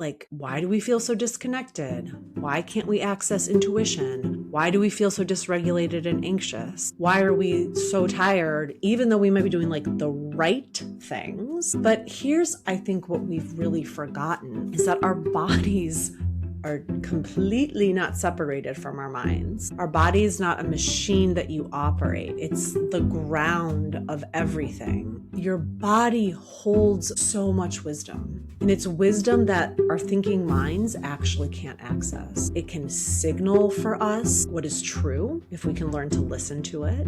Like, why do we feel so disconnected? Why can't we access intuition? Why do we feel so dysregulated and anxious? Why are we so tired, even though we might be doing like the right things? But here's, I think, what we've really forgotten is that our bodies are completely not separated from our minds. Our body is not a machine that you operate. It's the ground of everything. Your body holds so much wisdom, and it's wisdom that our thinking minds actually can't access. It can signal for us what is true if we can learn to listen to it.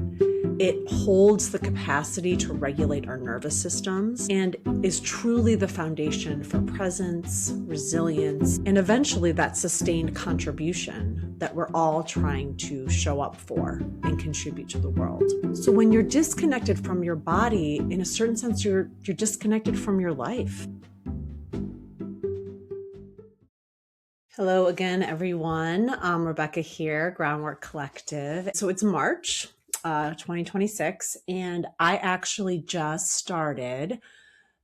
It holds the capacity to regulate our nervous systems and is truly the foundation for presence, resilience, and eventually that sustained contribution that we're all trying to show up for and contribute to the world. So when you're disconnected from your body, in a certain sense, you're disconnected from your life. Hello again, everyone. Rebecca here, Groundwork Collective. So it's March 2026, and I actually just started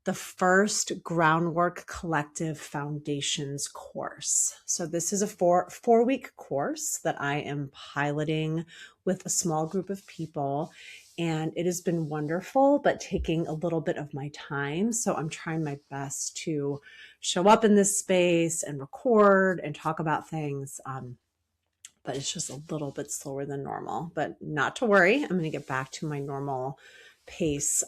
the first Groundwork Collective Foundations course. So this is a four-week course that I am piloting with a small group of people, and it has been wonderful, but taking a little bit of my time. So I'm trying my best to show up in this space and record and talk about things. But it's just a little bit slower than normal, but not to worry. I'm going to get back to my normal pace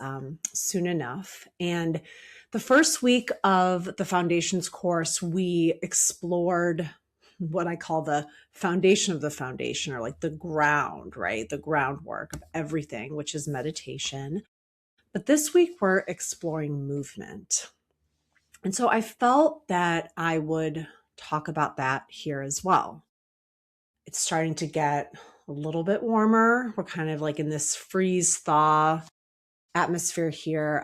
soon enough. And the first week of the foundations course, we explored what I call the foundation of the foundation, or like the ground, right? The groundwork of everything, which is meditation. But this week we're exploring movement. And so I felt that I would talk about that here as well. It's starting to get a little bit warmer. We're kind of like in this freeze thaw atmosphere here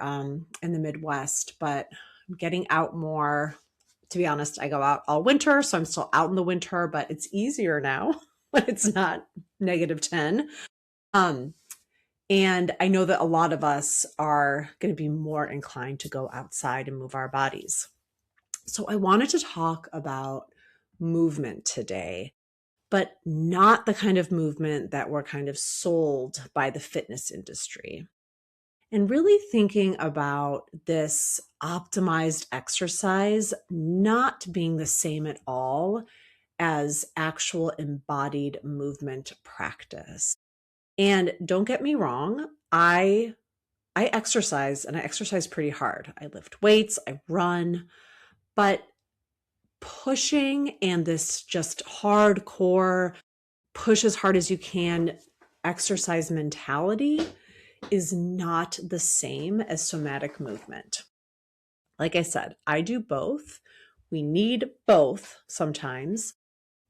in the Midwest, but I'm getting out more. To be honest, I go out all winter, so I'm still out in the winter, but it's easier now when it's not -10. And I know that a lot of us are going to be more inclined to go outside and move our bodies. So I wanted to talk about movement today, but not the kind of movement that we're kind of sold by the fitness industry. And really thinking about this optimized exercise not being the same at all as actual embodied movement practice. And don't get me wrong, I exercise, and I exercise pretty hard. I lift weights, I run, but pushing and this just hardcore, push as hard as you can exercise mentality is not the same as somatic movement. Like I said, I do both. We need both sometimes,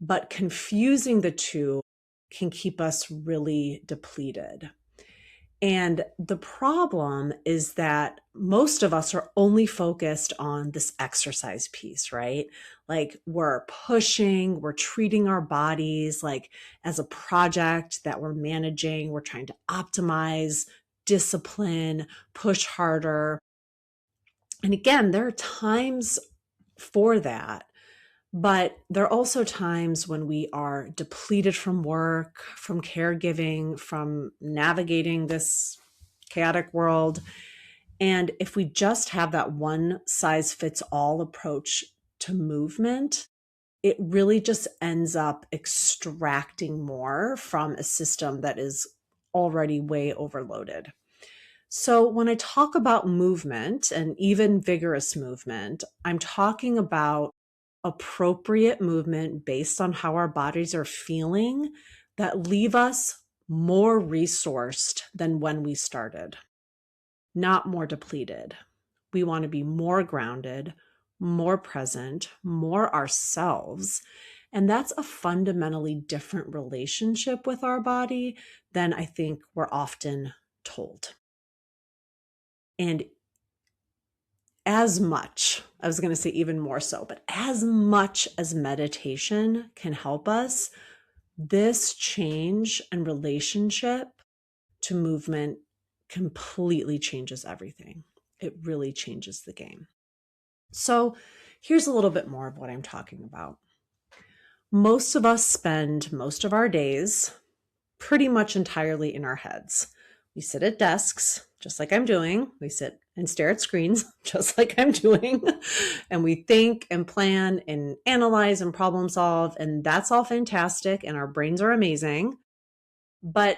but confusing the two can keep us really depleted. And the problem is that most of us are only focused on this exercise piece, right? Like we're pushing, we're treating our bodies like as a project that we're managing. We're trying to optimize, discipline, push harder. And again, there are times for that. But there are also times when we are depleted from work, from caregiving, from navigating this chaotic world. And if we just have that one size fits all approach to movement, it really just ends up extracting more from a system that is already way overloaded. So when I talk about movement, and even vigorous movement, I'm talking about appropriate movement based on how our bodies are feeling that leave us more resourced than when we started, not more depleted. We want to be more grounded, more present, more ourselves. And that's a fundamentally different relationship with our body than I think we're often told. And as much, I was going to say even more so, but as much as meditation can help us, this change and relationship to movement completely changes everything. It really changes the game. So Here's a little bit more of what I'm talking about. Most of us spend most of our days pretty much entirely in our heads. We sit at desks, just like I'm doing. We sit and stare at screens, just like I'm doing. And we think and plan and analyze and problem solve. And that's all fantastic. And our brains are amazing. But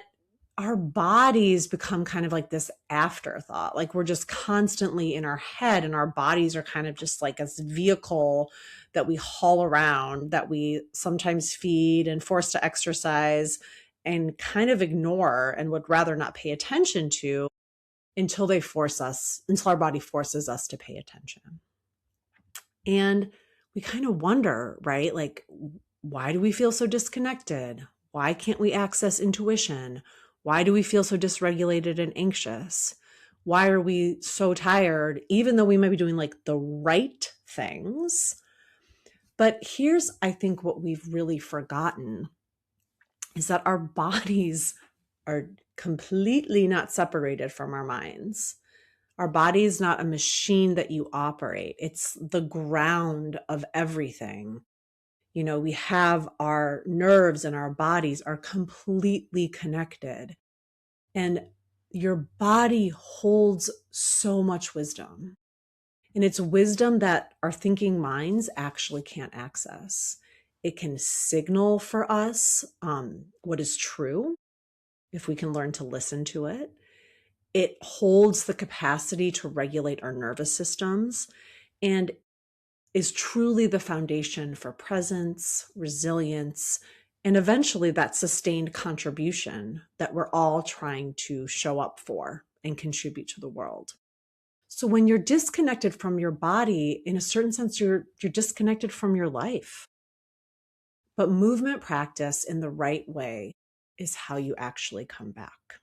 our bodies become kind of like this afterthought. Like we're just constantly in our head, and our bodies are kind of just like a vehicle that we haul around, that we sometimes feed and force to exercise and kind of ignore and would rather not pay attention to until our body forces us to pay attention. And we kind of wonder, right? Like, why do we feel so disconnected? Why can't we access intuition? Why do we feel so dysregulated and anxious? Why are we so tired, even though we might be doing like the right things? But here's, I think, what we've really forgotten is that our bodies are completely not separated from our minds. Our body is not a machine that you operate. It's the ground of everything. You know, we have our nerves and our bodies are completely connected. And your body holds so much wisdom. And it's wisdom that our thinking minds actually can't access. It can signal for us what is true if we can learn to listen to it. It holds the capacity to regulate our nervous systems and is truly the foundation for presence, resilience, and eventually that sustained contribution that we're all trying to show up for and contribute to the world. So when you're disconnected from your body, in a certain sense, you're disconnected from your life. But movement practice in the right way is how you actually come back.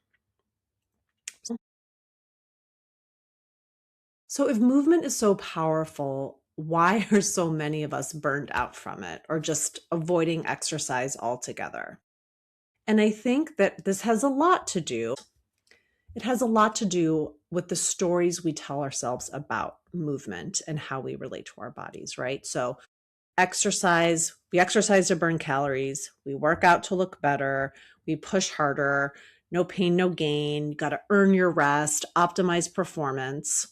So if movement is so powerful, why are so many of us burned out from it or just avoiding exercise altogether? And I think that this has a lot to do. It has a lot to do with the stories we tell ourselves about movement and how we relate to our bodies, right? So we exercise to burn calories, we work out to look better, we push harder, no pain, no gain, you got to earn your rest, optimize performance.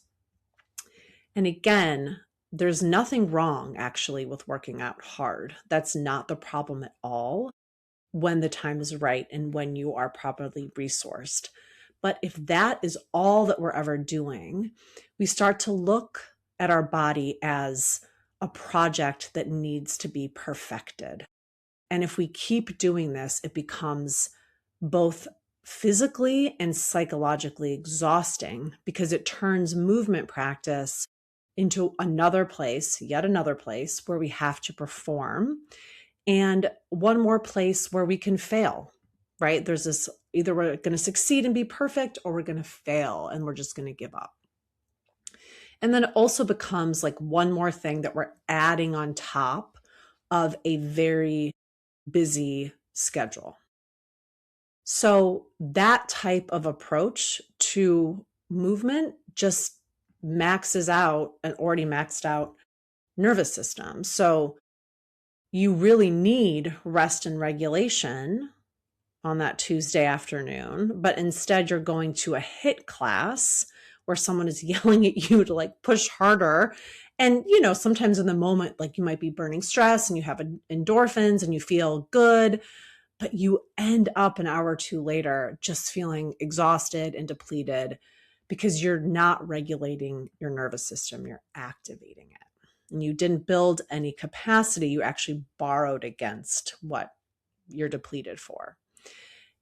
And again, there's nothing wrong actually with working out hard. That's not the problem at all when the time is right and when you are properly resourced. But if that is all that we're ever doing, we start to look at our body as a project that needs to be perfected. And if we keep doing this, it becomes both physically and psychologically exhausting because it turns movement practice into yet another place where we have to perform, and one more place where we can fail, right? There's this, either we're going to succeed and be perfect or we're going to fail and we're just going to give up. And then it also becomes like one more thing that we're adding on top of a very busy schedule. So that type of approach to movement just maxes out an already maxed out nervous system. So you really need rest and regulation on that Tuesday afternoon, but instead you're going to a HIIT class where someone is yelling at you to like push harder. And, you know, sometimes in the moment, like you might be burning stress and you have endorphins and you feel good, but you end up an hour or two later just feeling exhausted and depleted because you're not regulating your nervous system, you're activating it. And you didn't build any capacity, you actually borrowed against what you're depleted for.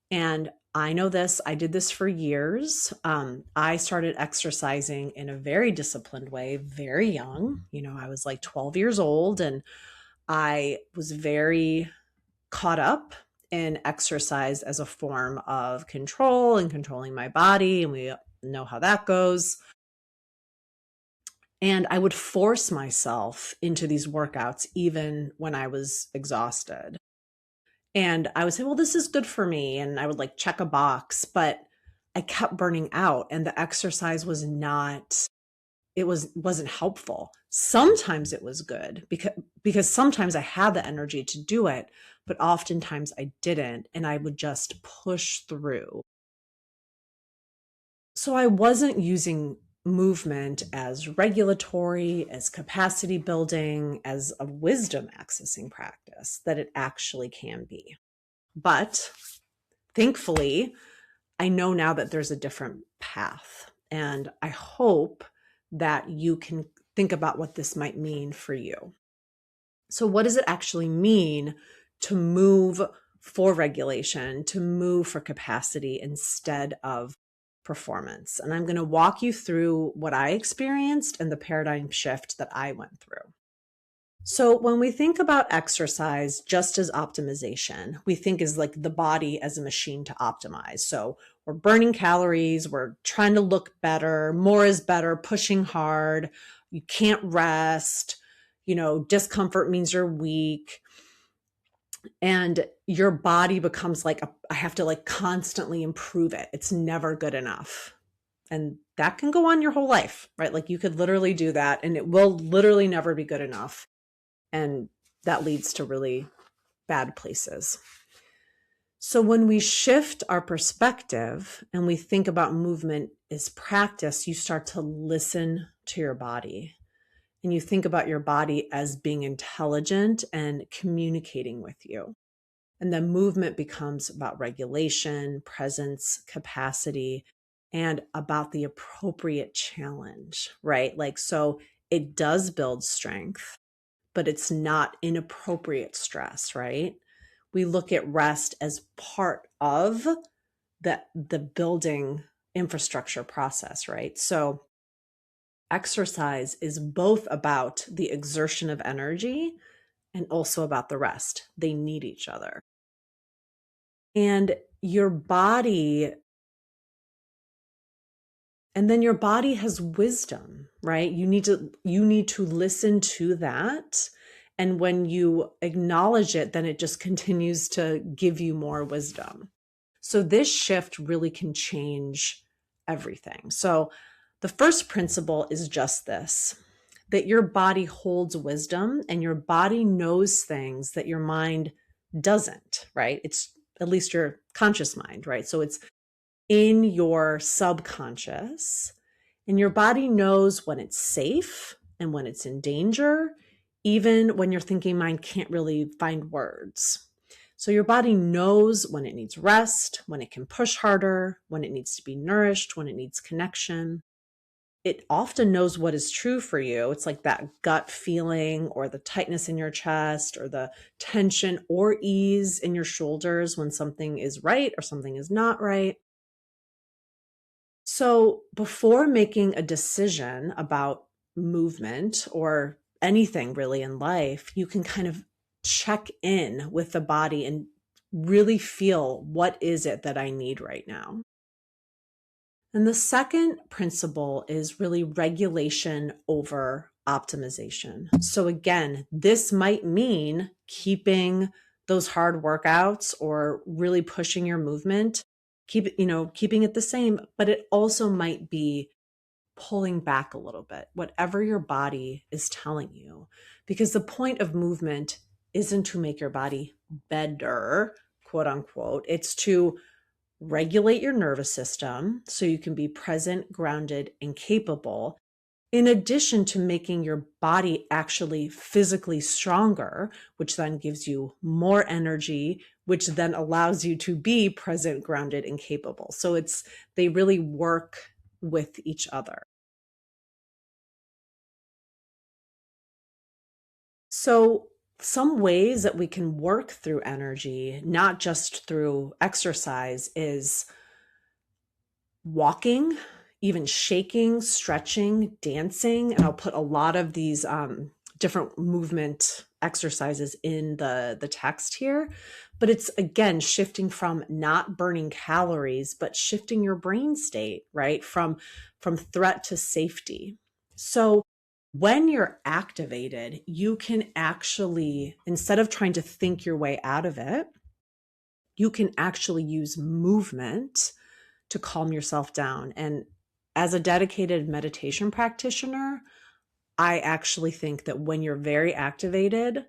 And I know this, I did this for years. I started exercising in a very disciplined way, very young. You know, I was like 12 years old and I was very caught up in exercise as a form of control and controlling my body. And we know how that goes. And I would force myself into these workouts even when I was exhausted. And I would say, well, this is good for me. And I would like check a box, but I kept burning out and the exercise wasn't helpful. Sometimes it was good because sometimes I had the energy to do it, but oftentimes I didn't, and I would just push through. So I wasn't using movement as regulatory, as capacity building, as a wisdom accessing practice that it actually can be. But thankfully, I know now that there's a different path. And I hope that you can think about what this might mean for you. So, what does it actually mean to move for regulation, to move for capacity instead of performance? And I'm going to walk you through what I experienced and the paradigm shift that I went through. So, when we think about exercise just as optimization, we think is like the body as a machine to optimize. So, we're burning calories, we're trying to look better, more is better, pushing hard, you can't rest, discomfort means you're weak. And your body becomes like, I have to like constantly improve it. It's never good enough. And that can go on your whole life, right? Like you could literally do that and it will literally never be good enough. And that leads to really bad places. So when we shift our perspective and we think about movement as practice, you start to listen to your body. And you think about your body as being intelligent and communicating with you. And then movement becomes about regulation, presence, capacity, and about the appropriate challenge, right? Like, so it does build strength, but it's not inappropriate stress, right? We look at rest as part of the building infrastructure process, right? So exercise is both about the exertion of energy and also about the rest. They need each other. And your body, and then your body has wisdom, right? You need to listen to that. And when you acknowledge it, then it just continues to give you more wisdom. So this shift really can change everything. So the first principle is just this, that your body holds wisdom and your body knows things that your mind doesn't, right? It's at least your conscious mind, right? So it's in your subconscious, and your body knows when it's safe and when it's in danger, even when your thinking mind can't really find words. So your body knows when it needs rest, when it can push harder, when it needs to be nourished, when it needs connection. It often knows what is true for you. It's like that gut feeling or the tightness in your chest or the tension or ease in your shoulders when something is right or something is not right. So before making a decision about movement or anything really in life, you can kind of check in with the body and really feel, what is it that I need right now? And the second principle is really regulation over optimization. So again, this might mean keeping those hard workouts or really pushing your movement, keeping it the same, but it also might be pulling back a little bit, whatever your body is telling you, because the point of movement isn't to make your body better, quote unquote. It's to regulate your nervous system so you can be present, grounded, and capable, in addition to making your body actually physically stronger, which then gives you more energy, which then allows you to be present, grounded, and capable. So they really work with each other. So some ways that we can work through energy, not just through exercise, is walking, even shaking, stretching, dancing. And I'll put a lot of these different movement exercises in the text here. But it's, again, shifting from not burning calories, but shifting your brain state, right? From threat to safety. So when you're activated, you can actually, instead of trying to think your way out of it, you can actually use movement to calm yourself down. And as a dedicated meditation practitioner, I actually think that when you're very activated,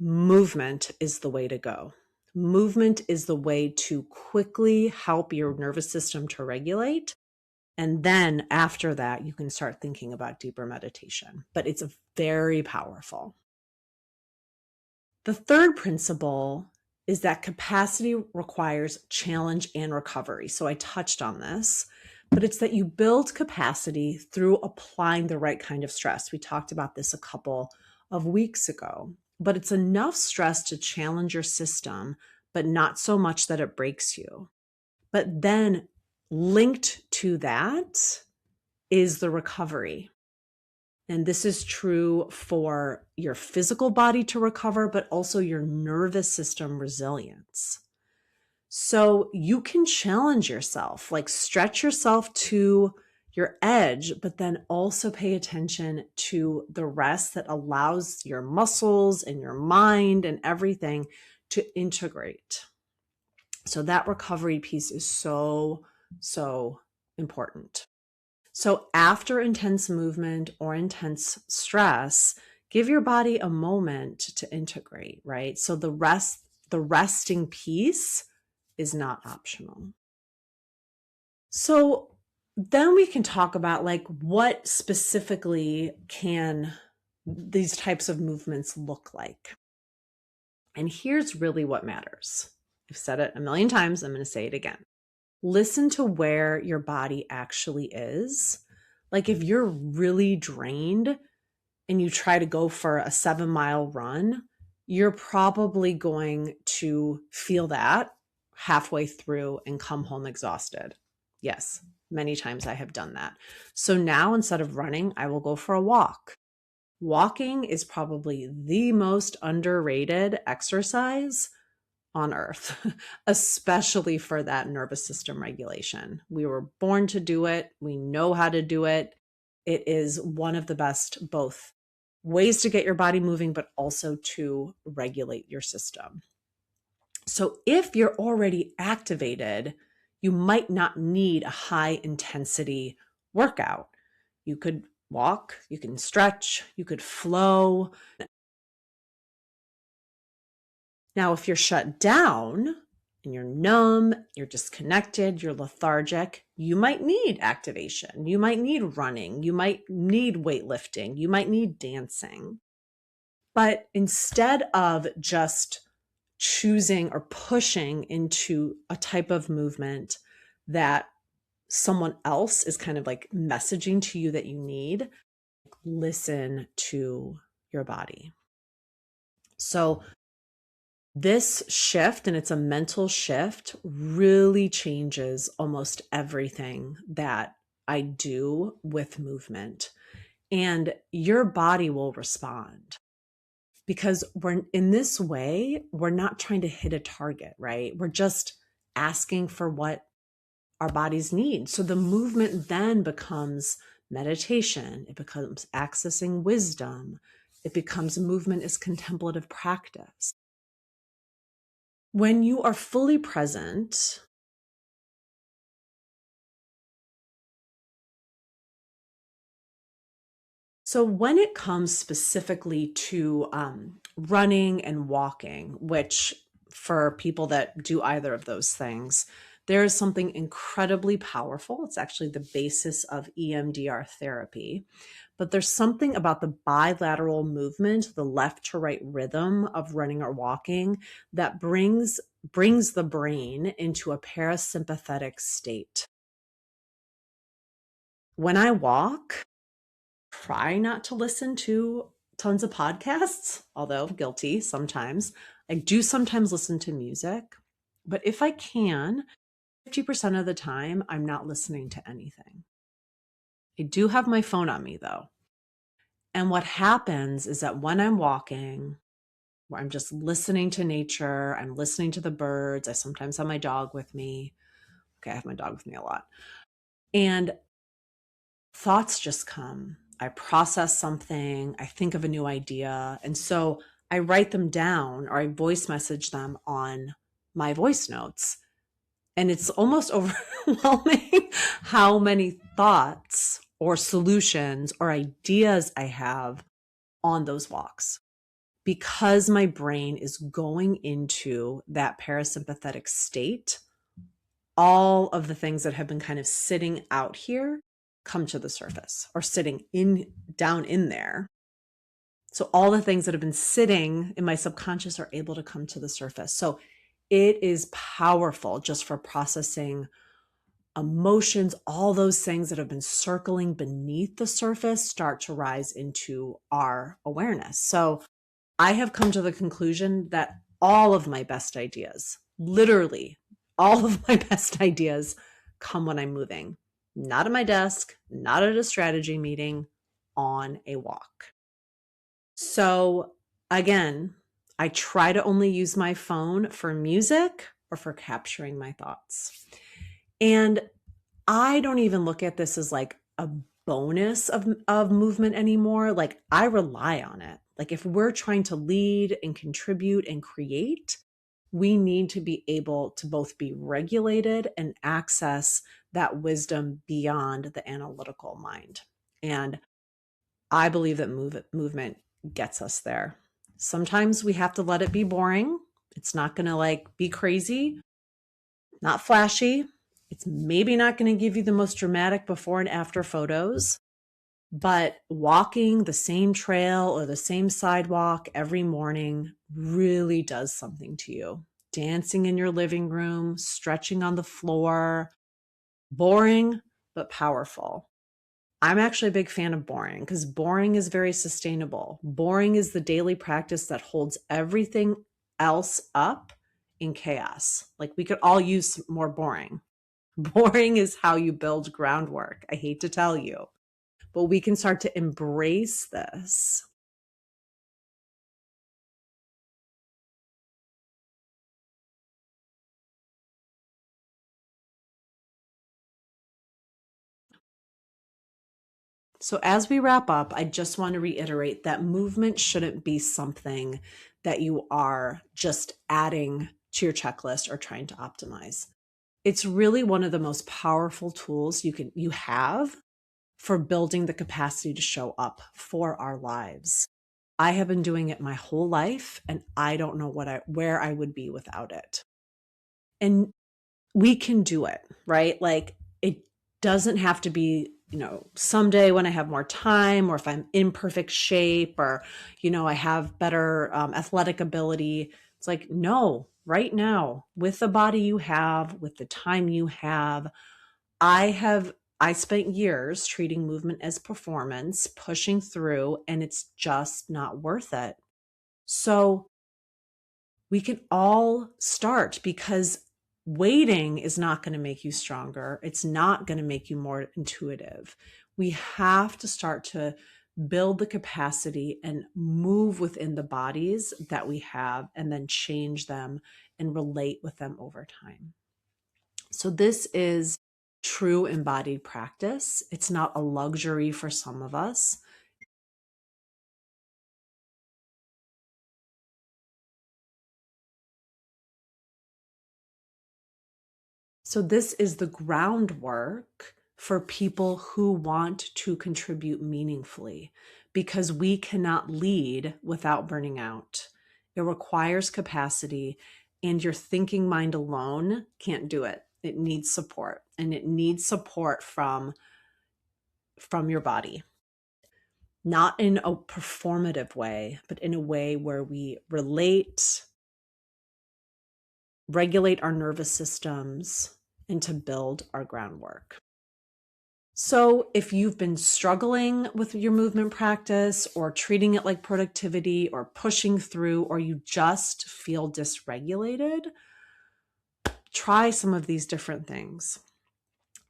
movement is the way to go. Movement is the way to quickly help your nervous system to regulate. And then after that, you can start thinking about deeper meditation. But it's very powerful. The third principle is that capacity requires challenge and recovery. So I touched on this, but it's that you build capacity through applying the right kind of stress. We talked about this a couple of weeks ago, but it's enough stress to challenge your system, but not so much that it breaks you. But then linked to that is the recovery. And this is true for your physical body to recover, but also your nervous system resilience. So you can challenge yourself, like stretch yourself to your edge, but then also pay attention to the rest that allows your muscles and your mind and everything to integrate. So that recovery piece is so important. So after intense movement or intense stress, give your body a moment to integrate, right? So the resting piece is not optional. So then we can talk about like what specifically can these types of movements look like. And here's really what matters. I've said it a million times. I'm going to say it again. Listen to where your body actually is. Like if you're really drained and you try to go for a 7-mile run, you're probably going to feel that halfway through and come home exhausted. Yes, many times I have done that. So now instead of running, I will go for a walk. Walking is probably the most underrated exercise on earth, especially for that nervous system regulation. We were born to do it. We know how to do it. It is one of the best both ways to get your body moving, but also to regulate your system. So if you're already activated, you might not need a high intensity workout. You could walk, you can stretch, you could flow. Now, if you're shut down and you're numb, you're disconnected, you're lethargic, you might need activation. You might need running. You might need weightlifting. You might need dancing. But instead of just choosing or pushing into a type of movement that someone else is kind of like messaging to you that you need, listen to your body. So this shift, and it's a mental shift, really changes almost everything that I do with movement. And your body will respond because we're in this way, we're not trying to hit a target, right? We're just asking for what our bodies need. So the movement then becomes meditation. It becomes accessing wisdom. It becomes movement as contemplative practice. When you are fully present, so when it comes specifically to running and walking, which for people that do either of those things, there is something incredibly powerful. It's actually the basis of EMDR therapy. But there's something about the bilateral movement, the left to right rhythm of running or walking that brings the brain into a parasympathetic state. When I walk, try not to listen to tons of podcasts, although guilty sometimes. I do sometimes listen to music, but if I can, 50% of the time, I'm not listening to anything. I do have my phone on me though. And what happens is that when I'm walking, where I'm just listening to nature, I'm listening to the birds, I sometimes have my dog with me. Okay, I have my dog with me a lot. And thoughts just come. I process something, I think of a new idea. And so I write them down or I voice message them on my voice notes. And it's almost overwhelming how many thoughts or solutions or ideas I have on those walks. Because my brain is going into that parasympathetic state, all of the things that have been kind of sitting out here come to the surface or sitting in down in there. So all the things that have been sitting in my subconscious are able to come to the surface. So it is powerful just for processing emotions, all those things that have been circling beneath the surface start to rise into our awareness. So I have come to the conclusion that all of my best ideas, literally all of my best ideas, come when I'm moving, not at my desk, not at a strategy meeting, on a walk. So again, I try to only use my phone for music or for capturing my thoughts. And I don't even look at this as like a bonus of movement anymore. Like I rely on it. Like if we're trying to lead and contribute and create, we need to be able to both be regulated and access that wisdom beyond the analytical mind. And I believe that movement gets us there. Sometimes we have to let it be boring. It's not going to like be crazy, not flashy. It's maybe not going to give you the most dramatic before and after photos, but walking the same trail or the same sidewalk every morning really does something to you. Dancing in your living room, stretching on the floor, boring, but powerful. I'm actually a big fan of boring because boring is very sustainable. Boring is the daily practice that holds everything else up in chaos. Like we could all use more boring. Boring is how you build groundwork. I hate to tell you, but we can start to embrace this. So, as we wrap up, I just want to reiterate that movement shouldn't be something that you are just adding to your checklist or trying to optimize. It's really one of the most powerful tools you have for building the capacity to show up for our lives. I have been doing it my whole life and I don't know where I would be without it. And we can do it, right? Like it doesn't have to be, someday when I have more time or if I'm in perfect shape or, I have better athletic ability. It's like, no, right now, with the body you have, with the time you have, I spent years treating movement as performance, pushing through, and it's just not worth it. So we can all start because waiting is not going to make you stronger. It's not going to make you more intuitive. We have to start to build the capacity and move within the bodies that we have and then change them and relate with them over time. So this is true embodied practice. It's not a luxury for some of us. So this is the groundwork for people who want to contribute meaningfully because we cannot lead without burning out. It requires capacity and your thinking mind alone can't do it. It needs support and it needs support from your body. Not in a performative way, but in a way where we relate, regulate our nervous systems, and to build our groundwork. So if you've been struggling with your movement practice or treating it like productivity or pushing through, or you just feel dysregulated, try some of these different things.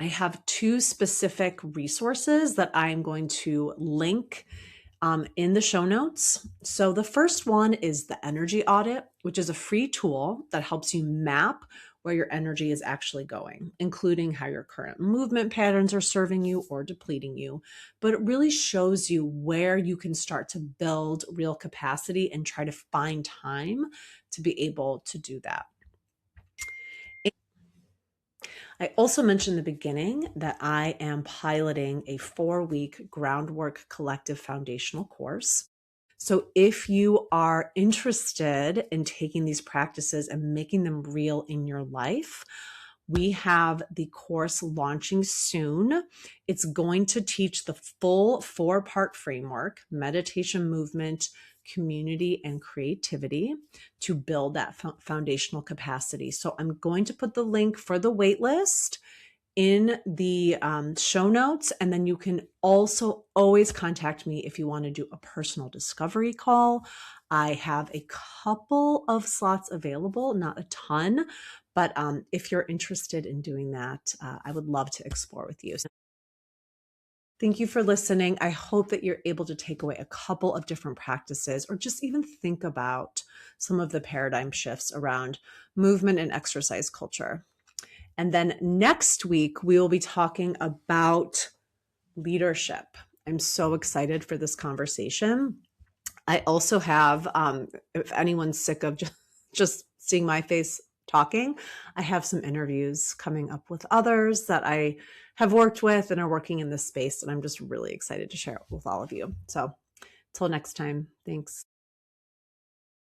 I have two specific resources that I'm going to link in the show notes. So the first one is the energy audit, which is a free tool that helps you map where your energy is actually going, including how your current movement patterns are serving you or depleting you. But it really shows you where you can start to build real capacity and try to find time to be able to do that. I also mentioned in the beginning that I am piloting a 4-week Groundwork collective foundational course. So if you are interested in taking these practices and making them real in your life, we have the course launching soon. It's going to teach the full 4-part framework: meditation, movement, community, and creativity, to build that foundational capacity. So I'm going to put the link for the waitlist in the show notes. And then you can also always contact me if you want to do a personal discovery call. I have a couple of slots available, not a ton, but if you're interested in doing that, I would love to explore with you. Thank you for listening. I hope that you're able to take away a couple of different practices, or just even think about some of the paradigm shifts around movement and exercise culture. And then next week, we will be talking about leadership. I'm so excited for this conversation. I also have, if anyone's sick of just seeing my face talking, I have some interviews coming up with others that I have worked with and are working in this space. And I'm just really excited to share it with all of you. So until next time, thanks.